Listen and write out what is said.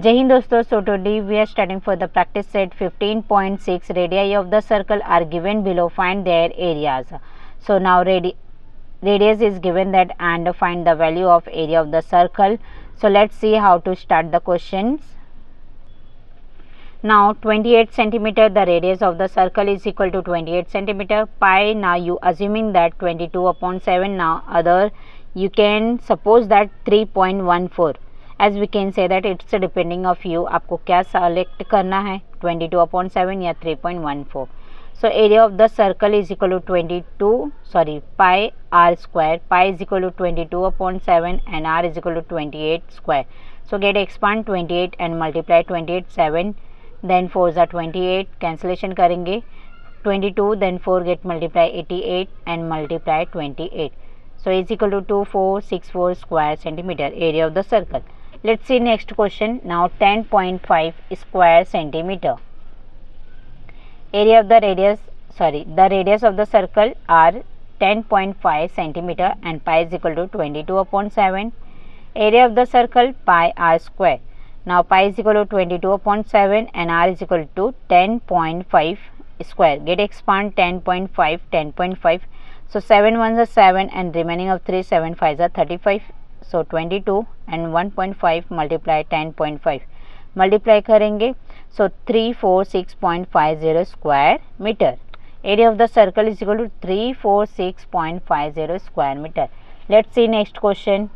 Jai Hind दोस्तों. So today we are studying for the practice set 15.6. Radii of the circle are given below. Find their areas. So now radius is given that and find the value of area of the circle. So let's see how to start the questions. Now 28 centimeter, the radius of the circle is equal to 28 centimeter. Pi, now you assuming that 22 upon 7. Now other you can suppose that 3.14. As we can say that it's depending of you. आपको क्या select करना है, 22 upon 7 या 3.14. So area of the circle is equal to pi r square. Pi is equal to 22 upon 7 and r is equal to 28 square. So get expand 28 and multiply 28 7. Then 4s are 28. Cancellation करेंगे 22. Then 4 get multiply 88 and multiply 28. So is equal to 2464 square centimeter area of the circle. Let's see next question. Now 10.5 square centimeter. Area of the radius of the circle are 10.5 centimeter and pi is equal to 22 upon 7. Area of the circle pi r square. Now pi is equal to 22 upon 7 and r is equal to 10.5 square. Get expand 10.5, 10.5. So 7 ones are 7 and remaining of 3, 7 5s are 35. So 22 and 1.5 multiply 10.5. Multiply करेंगे. So 346.50 square meter. Area of the circle is equal to 346.50 square meter. Let's see next question.